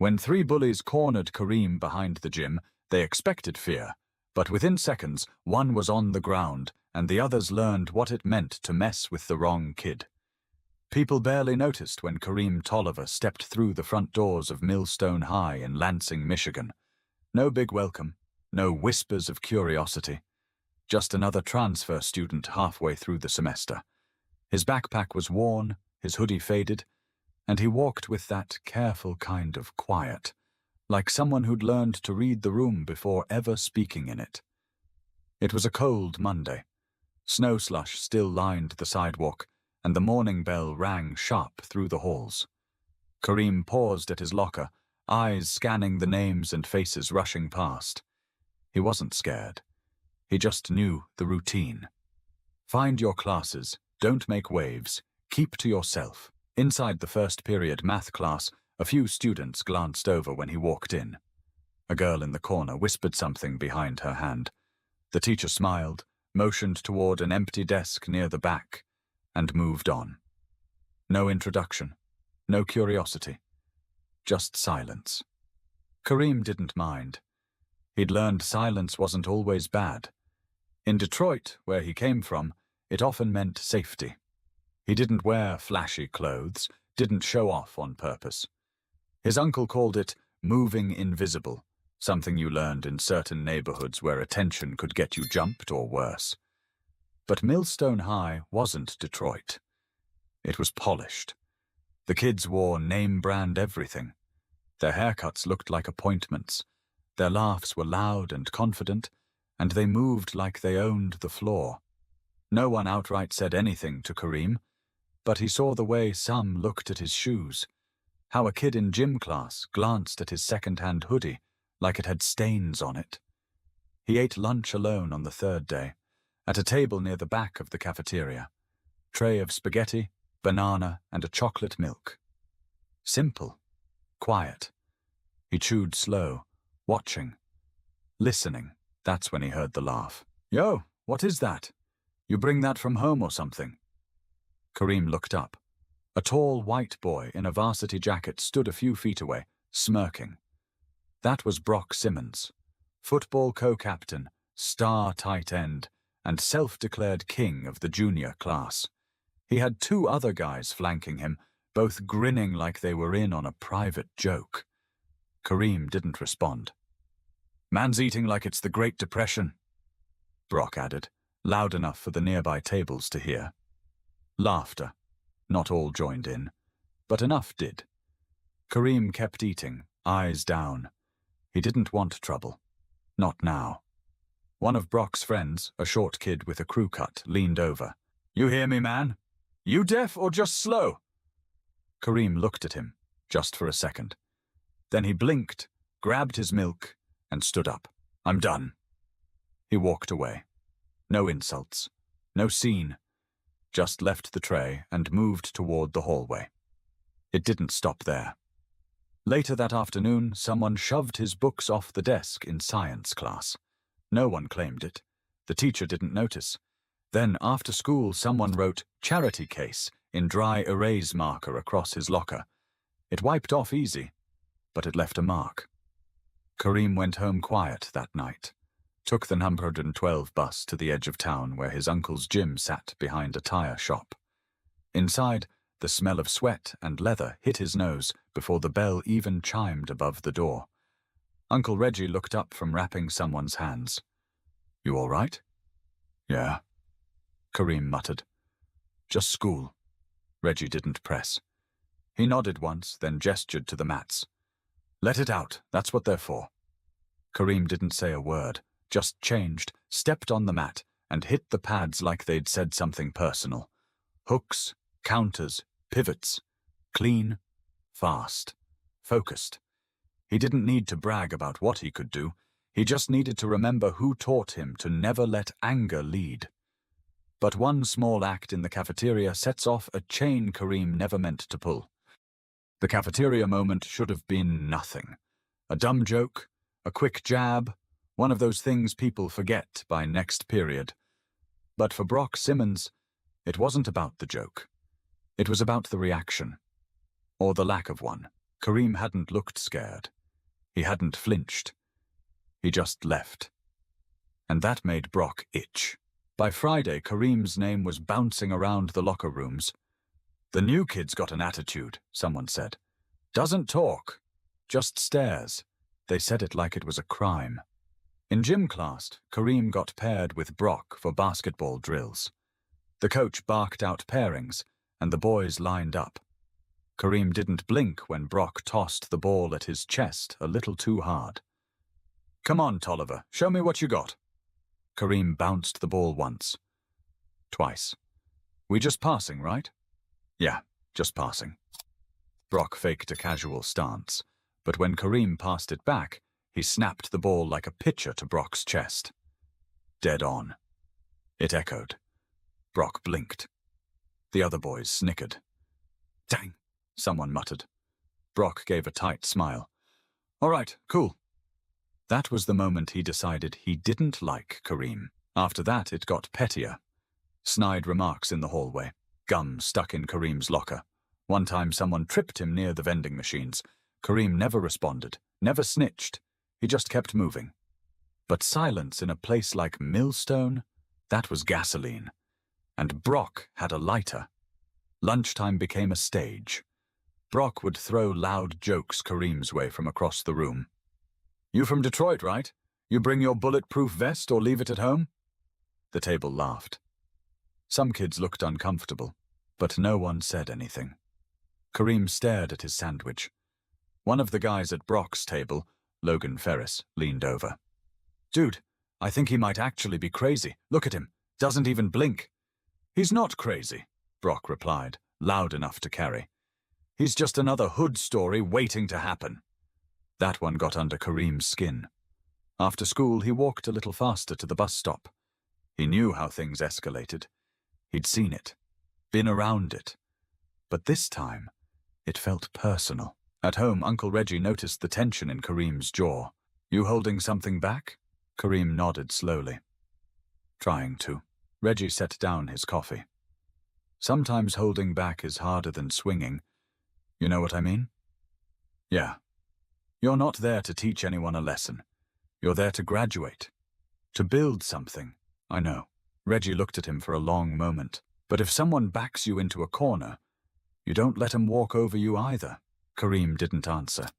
When three bullies cornered Kareem behind the gym, they expected fear, but within seconds, one was on the ground, and the others learned what it meant to mess with the wrong kid. People barely noticed when Kareem Tolliver stepped through the front doors of Millstone High in Lansing, Michigan. No big welcome, no whispers of curiosity. Just another transfer student halfway through the semester. His backpack was worn, his hoodie faded, and he walked with that careful kind of quiet, like someone who'd learned to read the room before ever speaking in it. It was a cold Monday. Snow slush still lined the sidewalk, and the morning bell rang sharp through the halls. Kareem paused at his locker, eyes scanning the names and faces rushing past. He wasn't scared. He just knew the routine. Find your classes, don't make waves, keep to yourself. Inside the first period math class, a few students glanced over when he walked in. A girl in the corner whispered something behind her hand. The teacher smiled, motioned toward an empty desk near the back, and moved on. No introduction, no curiosity, just silence. Kareem didn't mind. He'd learned silence wasn't always bad. In Detroit, where he came from, it often meant safety. He didn't wear flashy clothes, didn't show off on purpose. His uncle called it moving invisible, something you learned in certain neighborhoods where attention could get you jumped or worse. But Millstone High wasn't Detroit. It was polished. The kids wore name-brand everything. Their haircuts looked like appointments. Their laughs were loud and confident, and they moved like they owned the floor. No one outright said anything to Kareem, but he saw the way some looked at his shoes, how a kid in gym class glanced at his second-hand hoodie like it had stains on it. He ate lunch alone on the third day, at a table near the back of the cafeteria. Tray of spaghetti, banana, and a chocolate milk. Simple. Quiet. He chewed slow, watching. Listening. That's when he heard the laugh. "Yo, what is that? You bring that from home or something?" Kareem looked up. A tall white boy in a varsity jacket stood a few feet away, smirking. That was Brock Simmons, football co-captain, star tight end, and self-declared king of the junior class. He had two other guys flanking him, both grinning like they were in on a private joke. Kareem didn't respond. "Man's eating like it's the Great Depression," Brock added, loud enough for the nearby tables to hear. Laughter. Not all joined in, but enough did. Kareem kept eating, eyes down. He didn't want trouble. Not now. One of Brock's friends, a short kid with a crew cut, leaned over. "You hear me, man? You deaf or just slow?" Kareem looked at him, just for a second. Then he blinked, grabbed his milk, and stood up. "I'm done." He walked away. No insults. No scene. Just left the tray and moved toward the hallway. It didn't stop there. Later that afternoon, someone shoved his books off the desk in science class. No one claimed it. The teacher didn't notice. Then, after school, someone wrote "charity case" in dry erase marker across his locker. It wiped off easy, but it left a mark. Kareem went home quiet that night. Took the number 112 bus to the edge of town where his uncle's gym sat behind a tire shop. Inside, the smell of sweat and leather hit his nose before the bell even chimed above the door. Uncle Reggie looked up from wrapping someone's hands. "You all right?" "Yeah," Kareem muttered. "Just school." Reggie didn't press. He nodded once, then gestured to the mats. "Let it out, that's what they're for." Kareem didn't say a word, just changed, stepped on the mat, and hit the pads like they'd said something personal. Hooks, counters, pivots. Clean, fast, focused. He didn't need to brag about what he could do. He just needed to remember who taught him to never let anger lead. But one small act in the cafeteria sets off a chain Kareem never meant to pull. The cafeteria moment should have been nothing. A dumb joke, a quick jab, one of those things people forget by next period. But for Brock Simmons, it wasn't about the joke. It was about the reaction. Or the lack of one. Kareem hadn't looked scared. He hadn't flinched. He just left. And that made Brock itch. By Friday, Kareem's name was bouncing around the locker rooms. "The new kid's got an attitude," someone said. "Doesn't talk, just stares." They said it like it was a crime. In gym class, Kareem got paired with Brock for basketball drills. The coach barked out pairings, and the boys lined up. Kareem didn't blink when Brock tossed the ball at his chest a little too hard. "Come on, Tolliver, show me what you got." Kareem bounced the ball once. Twice. "We just passing, right?" "Yeah, just passing." Brock faked a casual stance, but when Kareem passed it back, he snapped the ball like a pitcher to Brock's chest. Dead on. It echoed. Brock blinked. The other boys snickered. "Dang," someone muttered. Brock gave a tight smile. "All right, cool." That was the moment he decided he didn't like Kareem. After that, it got pettier. Snide remarks in the hallway. Gum stuck in Kareem's locker. One time someone tripped him near the vending machines. Kareem never responded, never snitched. He just kept moving. But silence in a place like Millstone, that was gasoline. And Brock had a lighter. Lunchtime became a stage. Brock would throw loud jokes Kareem's way from across the room. "You from Detroit, right? You bring your bulletproof vest or leave it at home?" The table laughed. Some kids looked uncomfortable, but no one said anything. Kareem stared at his sandwich. One of the guys at Brock's table, Logan Ferris, leaned over. "Dude, I think he might actually be crazy. Look at him. Doesn't even blink." "He's not crazy," Brock replied, loud enough to carry. "He's just another hood story waiting to happen." That one got under Kareem's skin. After school, he walked a little faster to the bus stop. He knew how things escalated. He'd seen it, been around it. But this time, it felt personal. At home, Uncle Reggie noticed the tension in Kareem's jaw. "You holding something back?" Kareem nodded slowly. "Trying to." Reggie set down his coffee. "Sometimes holding back is harder than swinging. You know what I mean?" "Yeah. You're not there to teach anyone a lesson. You're there to graduate. To build something." "I know." Reggie looked at him for a long moment. "But if someone backs you into a corner, you don't let him walk over you either." Kareem didn't answer.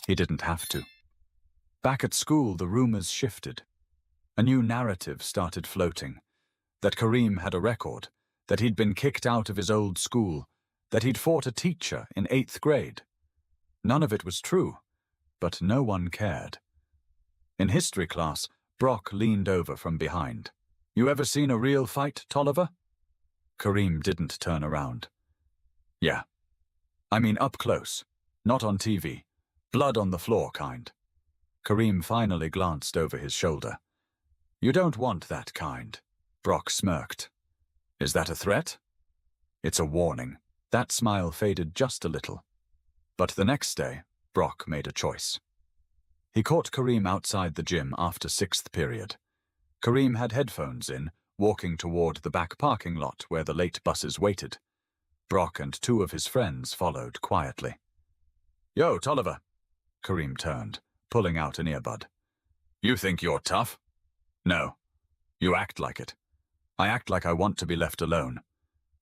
He didn't have to. Back at school, the rumors shifted. A new narrative started floating. That Kareem had a record, that he'd been kicked out of his old school, that he'd fought a teacher in 8th grade. None of it was true, but no one cared. In history class, Brock leaned over from behind. "You ever seen a real fight, Tolliver?" Kareem didn't turn around. "Yeah. I mean up close, not on TV. Blood on the floor kind." Kareem finally glanced over his shoulder. "You don't want that kind." Brock smirked. "Is that a threat?" "It's a warning." That smile faded just a little. But the next day, Brock made a choice. He caught Kareem outside the gym after 6th period. Kareem had headphones in, walking toward the back parking lot where the late buses waited. Brock and 2 of his friends followed quietly. "Yo, Tolliver." Kareem turned, pulling out an earbud. "You think you're tough?" "No. You act like it. I act like I want to be left alone.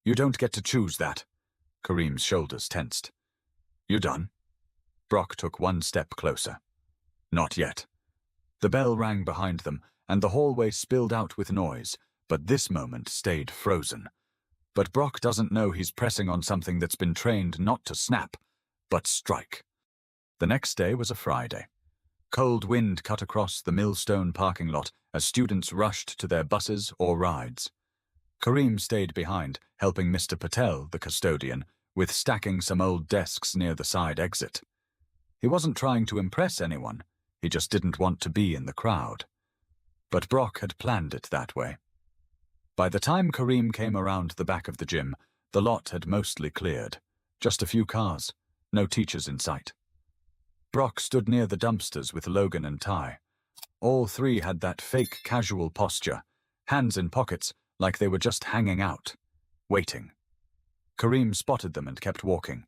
You don't get to choose that." Kareem's shoulders tensed. "You done?" Brock took 1 step closer. "Not yet." The bell rang behind them, and the hallway spilled out with noise, but this moment stayed frozen. But Brock doesn't know he's pressing on something that's been trained not to snap, but strike. The next day was a Friday. Cold wind cut across the Millstone parking lot as students rushed to their buses or rides. Kareem stayed behind, helping Mr. Patel, the custodian, with stacking some old desks near the side exit. He wasn't trying to impress anyone, he just didn't want to be in the crowd. But Brock had planned it that way. By the time Kareem came around the back of the gym, the lot had mostly cleared. Just a few cars, no teachers in sight. Brock stood near the dumpsters with Logan and Ty. All 3 had that fake casual posture, hands in pockets like they were just hanging out, waiting. Kareem spotted them and kept walking.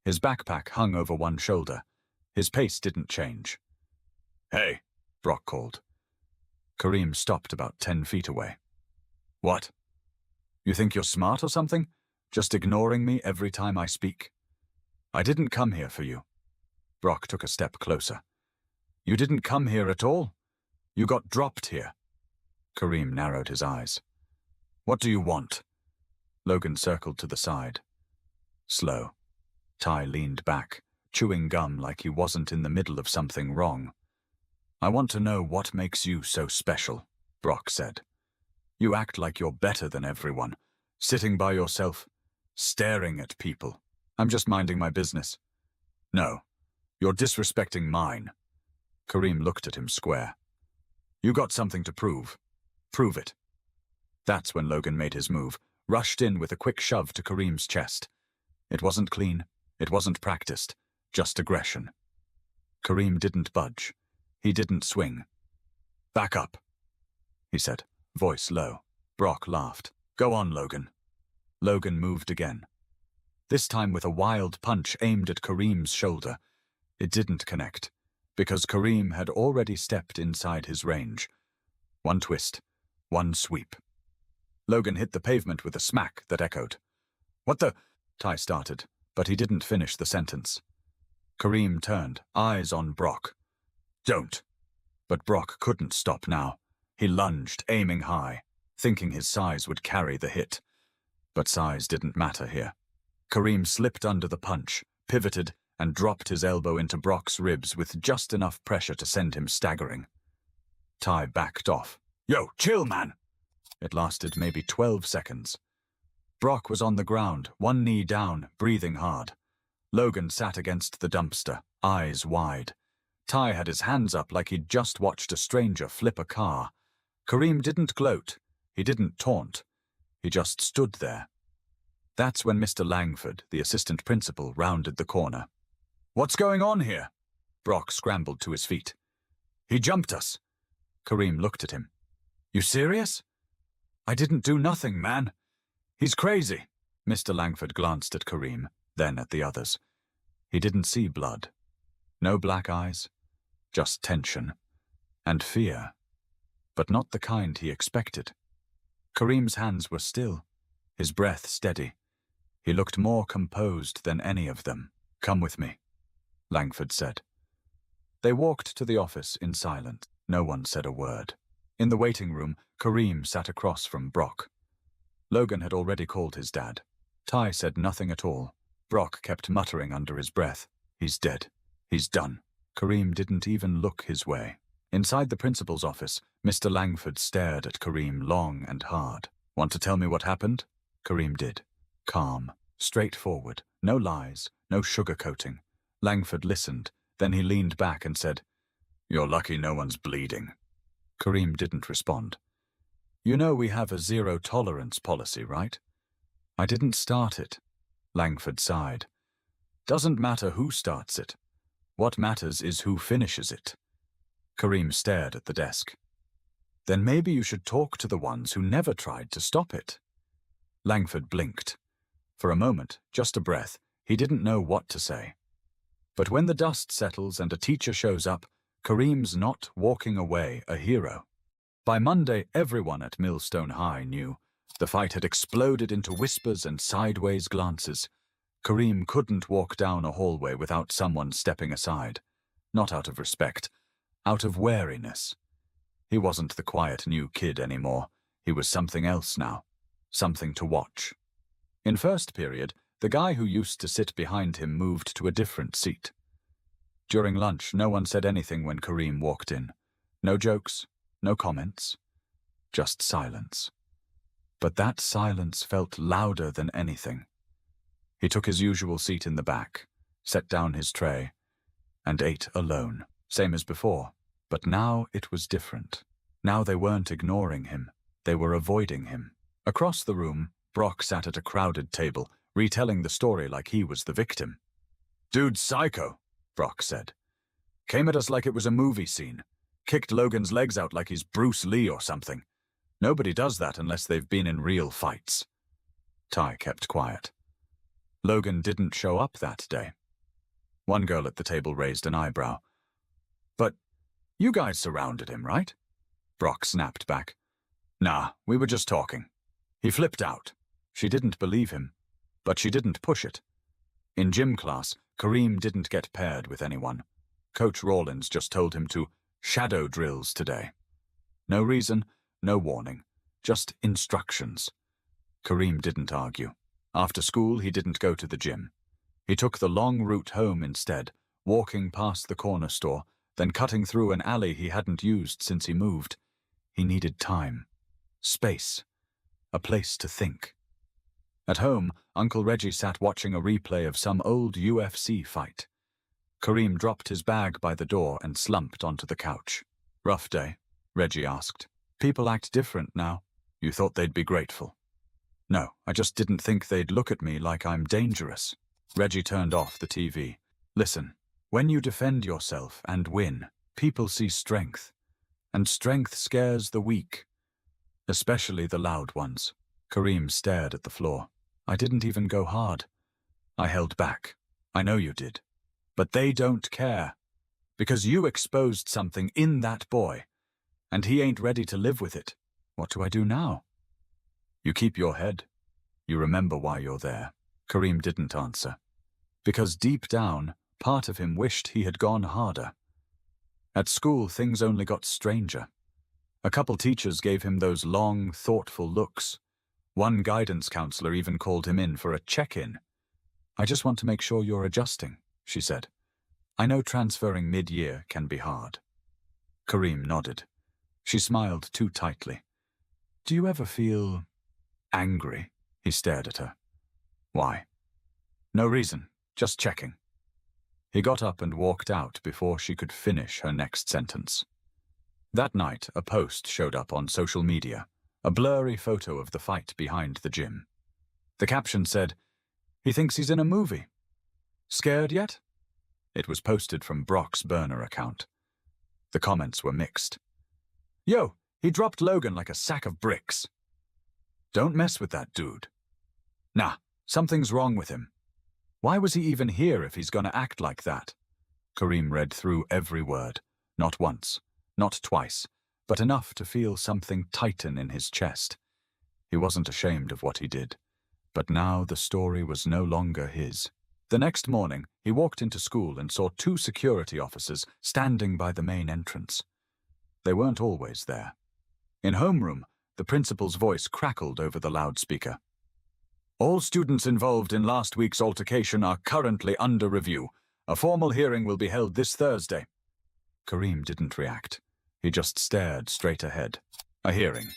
His backpack hung over one shoulder. His pace didn't change. "Hey," Brock called. Kareem stopped about 10 feet away. "What? You think you're smart or something? Just ignoring me every time I speak?" "I didn't come here for you." Brock took a step closer. "You didn't come here at all? You got dropped here." Kareem narrowed his eyes. "What do you want?" Logan circled to the side. Slow. Ty leaned back, chewing gum like he wasn't in the middle of something wrong. "I want to know what makes you so special," Brock said. "You act like you're better than everyone, sitting by yourself, staring at people. I'm just minding my business." "No, you're disrespecting mine." Kareem looked at him square. "You got something to prove. Prove it." That's when Logan made his move, rushed in with a quick shove to Kareem's chest. It wasn't clean, it wasn't practiced, just aggression. Kareem didn't budge. He didn't swing. "Back up," he said, voice low. Brock laughed. "Go on, Logan." Logan moved again. This time with a wild punch aimed at Kareem's shoulder. It didn't connect, because Kareem had already stepped inside his range. One twist, one sweep. Logan hit the pavement with a smack that echoed. "What the—" Ty started, but he didn't finish the sentence. Kareem turned, eyes on Brock. "Don't." But Brock couldn't stop now. He lunged, aiming high, thinking his size would carry the hit. But size didn't matter here. Kareem slipped under the punch, pivoted, and dropped his elbow into Brock's ribs with just enough pressure to send him staggering. Ty backed off. "Yo, chill, man!" It lasted maybe 12 seconds. Brock was on the ground, one knee down, breathing hard. Logan sat against the dumpster, eyes wide. Ty had his hands up like he'd just watched a stranger flip a car. Kareem didn't gloat. He didn't taunt. He just stood there. That's when Mr. Langford, the assistant principal, rounded the corner. "What's going on here?" Brock scrambled to his feet. "He jumped us." Kareem looked at him. "You serious?" "I didn't do nothing, man." "He's crazy." Mr. Langford glanced at Kareem, then at the others. He didn't see blood. No black eyes. Just tension. And fear. But not the kind he expected. Kareem's hands were still, his breath steady. He looked more composed than any of them. "Come with me," Langford said. They walked to the office in silence. No one said a word. In the waiting room, Kareem sat across from Brock. Logan had already called his dad. Ty said nothing at all. Brock kept muttering under his breath. "He's dead. He's done." Kareem didn't even look his way. Inside the principal's office, Mr. Langford stared at Kareem long and hard. "Want to tell me what happened?" Kareem did. Calm, straightforward, no lies, no sugarcoating. Langford listened, then he leaned back and said, "You're lucky no one's bleeding." Kareem didn't respond. "You know we have a zero-tolerance policy, right?" "I didn't start it." Langford sighed. "Doesn't matter who starts it. What matters is who finishes it." Kareem stared at the desk. "Then maybe you should talk to the ones who never tried to stop it." Langford blinked. For a moment, just a breath, he didn't know what to say. But when the dust settles and a teacher shows up, Kareem's not walking away a hero. By Monday, everyone at Millstone High knew. The fight had exploded into whispers and sideways glances. Kareem couldn't walk down a hallway without someone stepping aside. Not out of respect, out of wariness. He wasn't the quiet new kid anymore. He was something else now. Something to watch. In first period, the guy who used to sit behind him moved to a different seat. During lunch, no one said anything when Kareem walked in. No jokes, no comments, just silence. But that silence felt louder than anything. He took his usual seat in the back, set down his tray, and ate alone, same as before. But now it was different. Now they weren't ignoring him. They were avoiding him. Across the room, Brock sat at a crowded table, retelling the story like he was the victim. "Dude's psycho," Brock said. "Came at us like it was a movie scene. Kicked Logan's legs out like he's Bruce Lee or something. Nobody does that unless they've been in real fights." Ty kept quiet. Logan didn't show up that day. One girl at the table raised an eyebrow. But you guys surrounded him, right? Brock snapped back. Nah, we were just talking. He flipped out. She didn't believe him, but she didn't push it. In gym class, Kareem didn't get paired with anyone. Coach Rawlins just told him to shadow drills today. No reason, no warning, just instructions. Kareem didn't argue. After school, he didn't go to the gym. He took the long route home instead, walking past the corner store, then cutting through an alley he hadn't used since he moved. He needed time, space, a place to think. At home, Uncle Reggie sat watching a replay of some old UFC fight. Kareem dropped his bag by the door and slumped onto the couch. Rough day, Reggie asked. People act different now. You thought they'd be grateful. No, I just didn't think they'd look at me like I'm dangerous. Reggie turned off the TV. Listen, when you defend yourself and win, people see strength. And strength scares the weak, especially the loud ones. Kareem stared at the floor. I didn't even go hard. I held back. I know you did. But they don't care. Because you exposed something in that boy, and he ain't ready to live with it. What do I do now? You keep your head. You remember why you're there. Kareem didn't answer. Because deep down, part of him wished he had gone harder. At school, things only got stranger. A couple teachers gave him those long, thoughtful looks. One guidance counselor even called him in for a check-in. I just want to make sure you're adjusting, she said. I know transferring mid-year can be hard. Kareem nodded. She smiled too tightly. Do you ever feel angry? He stared at her. Why? No reason, just checking. He got up and walked out before she could finish her next sentence. That night, a post showed up on social media, a blurry photo of the fight behind the gym. The caption said, "He thinks he's in a movie. Scared yet?" It was posted from Brock's burner account. The comments were mixed. Yo, he dropped Logan like a sack of bricks. Don't mess with that dude. Nah, something's wrong with him. Why was he even here if he's gonna act like that? Kareem read through every word, not once, not twice, but enough to feel something tighten in his chest. He wasn't ashamed of what he did, but now the story was no longer his. The next morning, he walked into school and saw 2 security officers standing by the main entrance. They weren't always there. In homeroom, the principal's voice crackled over the loudspeaker. All students involved in last week's altercation are currently under review. A formal hearing will be held this Thursday. Kareem didn't react. He just stared straight ahead. A hearing.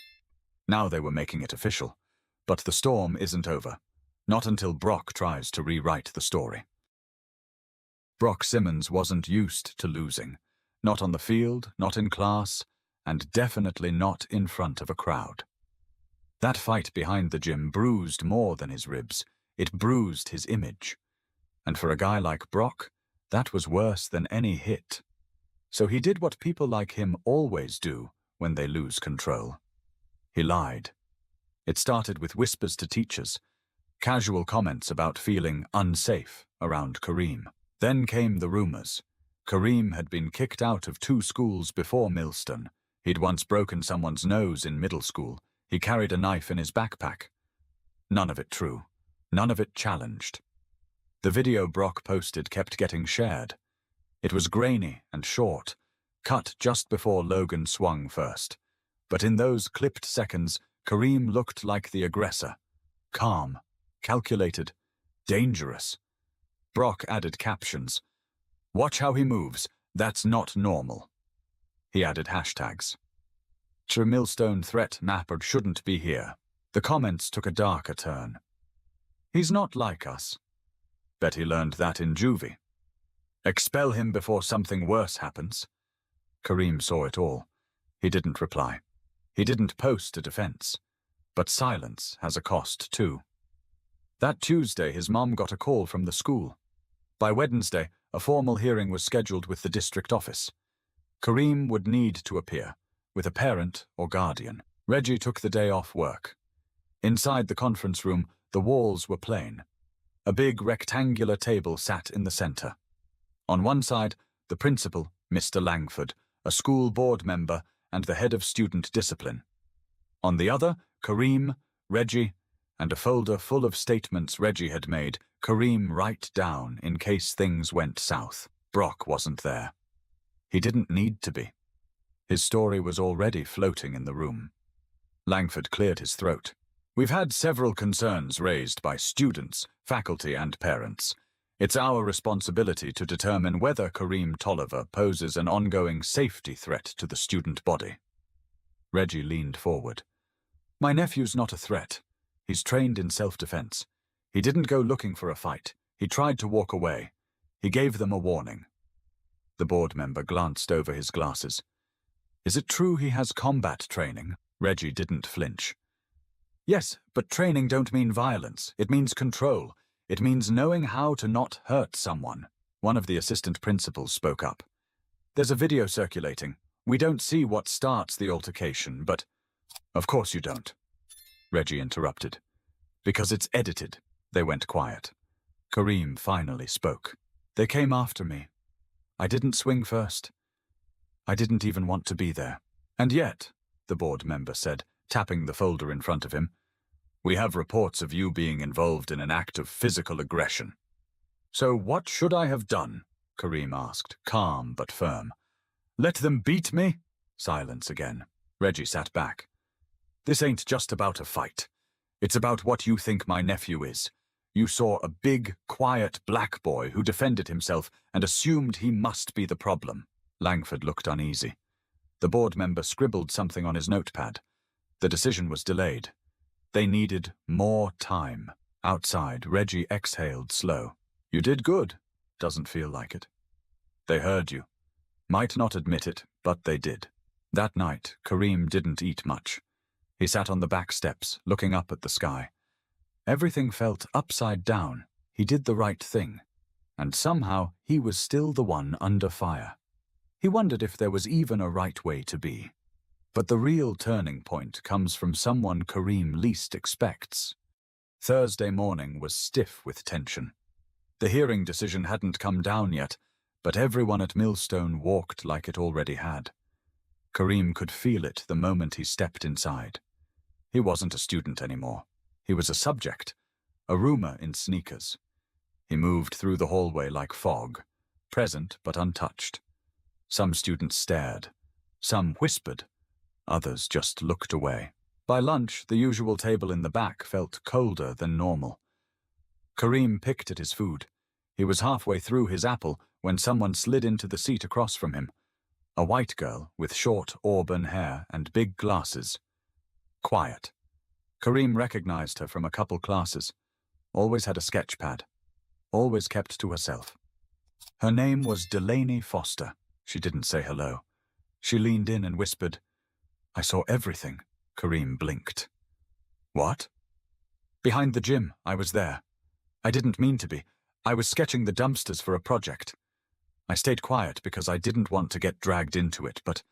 Now they were making it official. But the storm isn't over. Not until Brock tries to rewrite the story. Brock Simmons wasn't used to losing. Not on the field, not in class, and definitely not in front of a crowd. That fight behind the gym bruised more than his ribs. It bruised his image. And for a guy like Brock, that was worse than any hit. So he did what people like him always do when they lose control. He lied. It started with whispers to teachers, casual comments about feeling unsafe around Kareem. Then came the rumors. Kareem had been kicked out of 2 schools before Millstone. He'd once broken someone's nose in middle school. He carried a knife in his backpack. None of it true. None of it challenged. The video Brock posted kept getting shared. It was grainy and short, cut just before Logan swung first. But in those clipped seconds, Kareem looked like the aggressor. Calm, calculated, dangerous. Brock added captions. Watch how he moves. That's not normal. He added hashtags. True Millstone threat mapper shouldn't be here. The comments took a darker turn. He's not like us. Bet he learned that in juvie. Expel him before something worse happens. Kareem saw it all. He didn't reply. He didn't post a defense. But silence has a cost too. That Tuesday, his mom got a call from the school. By Wednesday, a formal hearing was scheduled with the district office. Kareem would need to appear, with a parent or guardian. Reggie took the day off work. Inside the conference room, the walls were plain. A big rectangular table sat in the center. On one side, the principal, Mr. Langford, a school board member, and the head of student discipline. On the other, Kareem, Reggie, and a folder full of statements Reggie had made, Kareem write down in case things went south. Brock wasn't there. He didn't need to be. His story was already floating in the room. Langford cleared his throat. We've had several concerns raised by students, faculty, and parents. It's our responsibility to determine whether Kareem Tolliver poses an ongoing safety threat to the student body. Reggie leaned forward. My nephew's not a threat. He's trained in self-defense. He didn't go looking for a fight. He tried to walk away. He gave them a warning. The board member glanced over his glasses. Is it true he has combat training? Reggie didn't flinch. Yes, but training don't mean violence. It means control. It means knowing how to not hurt someone. One of the assistant principals spoke up. There's a video circulating. We don't see what starts the altercation, but... Of course you don't. Reggie interrupted. Because it's edited. They went quiet. Kareem finally spoke. They came after me. I didn't swing first. I didn't even want to be there. And yet, the board member said, tapping the folder in front of him, we have reports of you being involved in an act of physical aggression. So what should I have done? Kareem asked, calm but firm. Let them beat me? Silence again. Reggie sat back. This ain't just about a fight. It's about what you think my nephew is. You saw a big, quiet black boy who defended himself and assumed he must be the problem. Langford looked uneasy. The board member scribbled something on his notepad. The decision was delayed. They needed more time. Outside, Reggie exhaled slow. You did good. Doesn't feel like it. They heard you. Might not admit it, but they did. That night, Kareem didn't eat much. He sat on the back steps, looking up at the sky. Everything felt upside down. He did the right thing. And somehow, he was still the one under fire. He wondered if there was even a right way to be. But the real turning point comes from someone Kareem least expects. Thursday morning was stiff with tension. The hearing decision hadn't come down yet, but everyone at Millstone walked like it already had. Kareem could feel it the moment he stepped inside. He wasn't a student anymore. He was a subject, a rumor in sneakers. He moved through the hallway like fog, present but untouched. Some students stared. Some whispered. Others just looked away. By lunch, the usual table in the back felt colder than normal. Kareem picked at his food. He was halfway through his apple when someone slid into the seat across from him. A white girl with short auburn hair and big glasses. Quiet. Kareem recognized her from a couple classes. Always had a sketch pad. Always kept to herself. Her name was Delaney Foster. She didn't say hello. She leaned in and whispered, I saw everything. Kareem blinked. What? Behind the gym, I was there. I didn't mean to be. I was sketching the dumpsters for a project. I stayed quiet because I didn't want to get dragged into it, but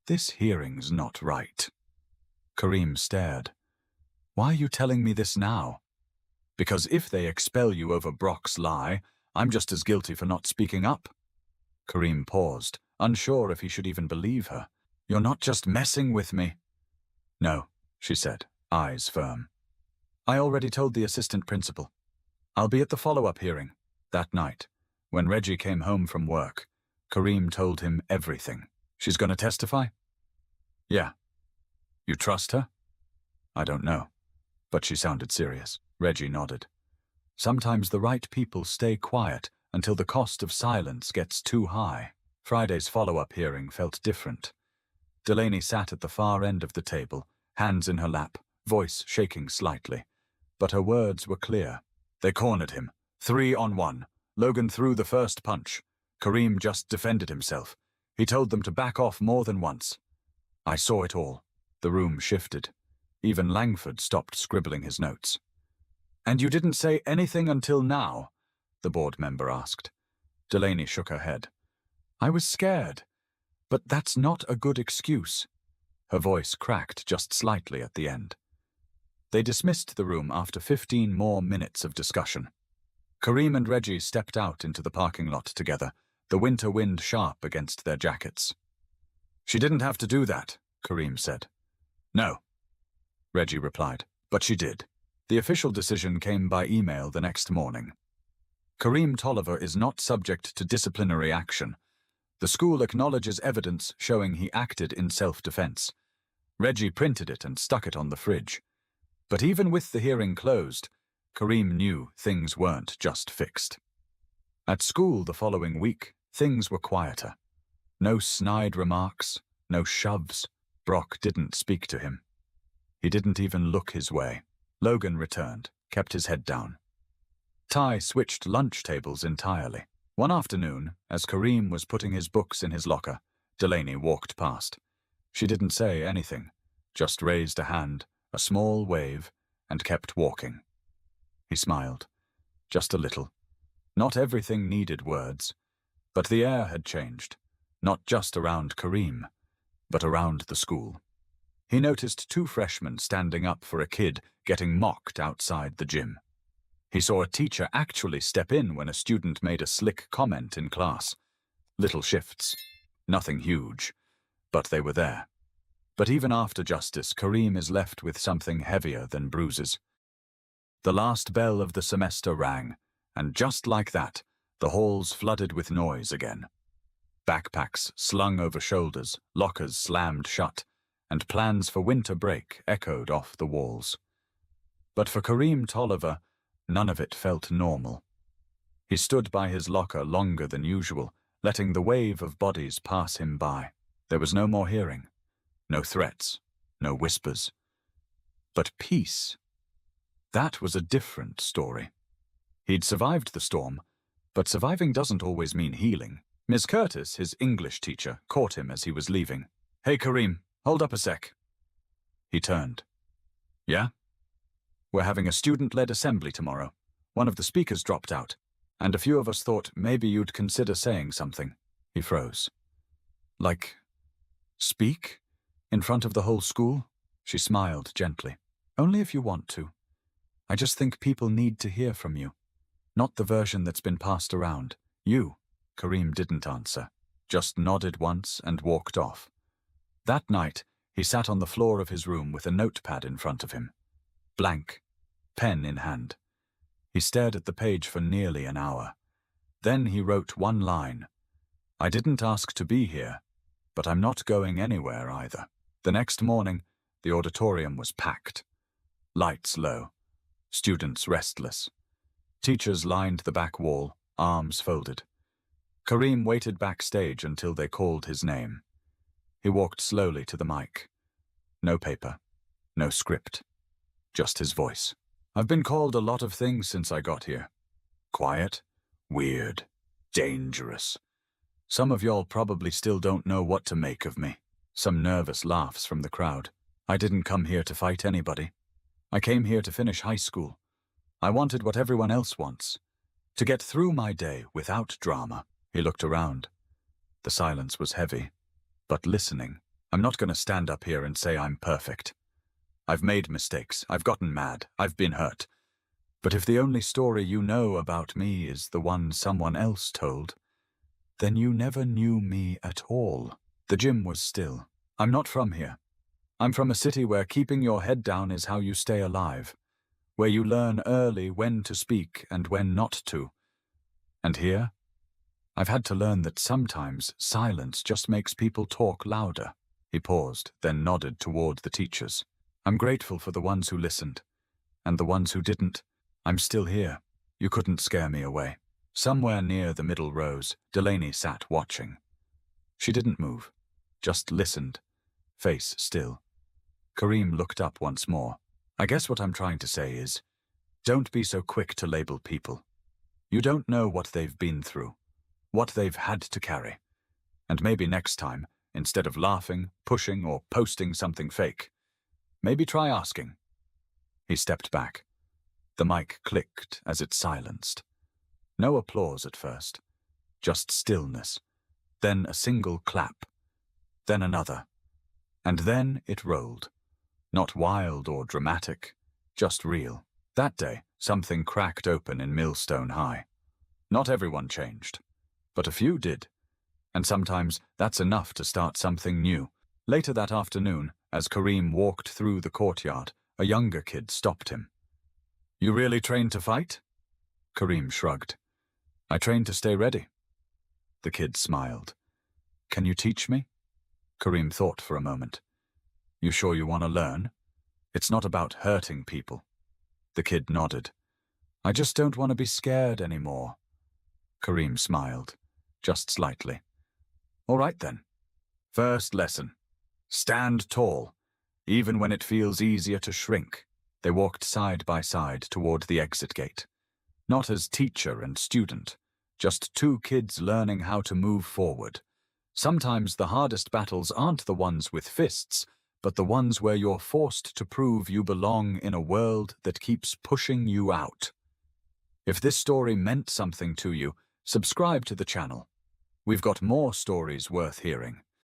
this hearing's not right. Kareem stared. Why are you telling me this now? Because if they expel you over Brock's lie, I'm just as guilty for not speaking up. Kareem paused, unsure if he should even believe her. You're not just messing with me. No, she said, eyes firm. I already told the assistant principal. I'll be at the follow-up hearing. That night, when Reggie came home from work, Kareem told him everything. She's going to testify? Yeah. You trust her? I don't know. But she sounded serious. Reggie nodded. Sometimes the right people stay quiet until the cost of silence gets too high. Friday's follow-up hearing felt different. Delaney sat at the far end of the table, hands in her lap, voice shaking slightly. But her words were clear. They cornered him. 3-on-1. Logan threw the first punch. Kareem just defended himself. He told them to back off more than once. I saw it all. The room shifted. Even Langford stopped scribbling his notes. And you didn't say anything until now? The board member asked. Delaney shook her head. I was scared. But that's not a good excuse. Her voice cracked just slightly at the end. They dismissed the room after 15 more minutes of discussion. Kareem and Reggie stepped out into the parking lot together, the winter wind sharp against their jackets. "She didn't have to do that," Kareem said. "No," Reggie replied, "but she did." The official decision came by email the next morning. Kareem Tolliver is not subject to disciplinary action. The school acknowledges evidence showing he acted in self-defense. Reggie printed it and stuck it on the fridge. But even with the hearing closed, Kareem knew things weren't just fixed. At school the following week, things were quieter. No snide remarks, no shoves. Brock didn't speak to him. He didn't even look his way. Logan returned, kept his head down. Ty switched lunch tables entirely. One afternoon, as Kareem was putting his books in his locker, Delaney walked past. She didn't say anything, just raised a hand, a small wave, and kept walking. He smiled, just a little. Not everything needed words, but the air had changed, not just around Kareem, but around the school. He noticed 2 freshmen standing up for a kid getting mocked outside the gym. He saw a teacher actually step in when a student made a slick comment in class. Little shifts, nothing huge, but they were there. But even after justice, Kareem is left with something heavier than bruises. The last bell of the semester rang, and just like that, the halls flooded with noise again. Backpacks slung over shoulders, lockers slammed shut, and plans for winter break echoed off the walls. But for Kareem Tolliver, none of it felt normal. He stood by his locker longer than usual, letting the wave of bodies pass him by. There was no more hearing, no threats, no whispers. But peace. That was a different story. He'd survived the storm, but surviving doesn't always mean healing. Ms. Curtis, his English teacher, caught him as he was leaving. "Hey, Kareem, hold up a sec." He turned. "Yeah? We're having a student-led assembly tomorrow. One of the speakers dropped out, and a few of us thought maybe you'd consider saying something." He froze. "Like, speak? In front of the whole school?" She smiled gently. "Only if you want to. I just think people need to hear from you. Not the version that's been passed around. You." Kareem didn't answer, just nodded once and walked off. That night, he sat on the floor of his room with a notepad in front of him. Blank, pen in hand. He stared at the page for nearly an hour. Then he wrote one line. "I didn't ask to be here, but I'm not going anywhere either." The next morning, the auditorium was packed. Lights low. Students restless. Teachers lined the back wall, arms folded. Kareem waited backstage until they called his name. He walked slowly to the mic. No paper, no script. Just his voice. "I've been called a lot of things since I got here. Quiet, weird, dangerous. Some of y'all probably still don't know what to make of me." Some nervous laughs from the crowd. "I didn't come here to fight anybody. I came here to finish high school. I wanted what everyone else wants. To get through my day without drama." He looked around. The silence was heavy, but listening. "I'm not going to stand up here and say I'm perfect. I've made mistakes, I've gotten mad, I've been hurt. But if the only story you know about me is the one someone else told, then you never knew me at all." The gym was still. "I'm not from here. I'm from a city where keeping your head down is how you stay alive, where you learn early when to speak and when not to. And here, I've had to learn that sometimes silence just makes people talk louder." He paused, then nodded toward the teachers. "I'm grateful for the ones who listened, and the ones who didn't. I'm still here. You couldn't scare me away." Somewhere near the middle rows, Delaney sat watching. She didn't move, just listened, face still. Kareem looked up once more. "I guess what I'm trying to say is, don't be so quick to label people. You don't know what they've been through, what they've had to carry. And maybe next time, instead of laughing, pushing, or posting something fake, maybe try asking." He stepped back. The mic clicked as it silenced. No applause at first, just stillness, then a single clap, then another, and then it rolled. Not wild or dramatic, just real. That day, something cracked open in Millstone High. Not everyone changed, but a few did. And sometimes that's enough to start something new. Later that afternoon, as Kareem walked through the courtyard, a younger kid stopped him. "You really trained to fight?" Kareem shrugged. "I trained to stay ready." The kid smiled. "Can you teach me?" Kareem thought for a moment. "You sure you want to learn? It's not about hurting people." The kid nodded. "I just don't want to be scared anymore." Kareem smiled, just slightly. "All right then. First lesson. Stand tall, even when it feels easier to shrink." They walked side by side toward the exit gate. Not as teacher and student, just two kids learning how to move forward. Sometimes the hardest battles aren't the ones with fists, but the ones where you're forced to prove you belong in a world that keeps pushing you out. If this story meant something to you, subscribe to the channel. We've got more stories worth hearing.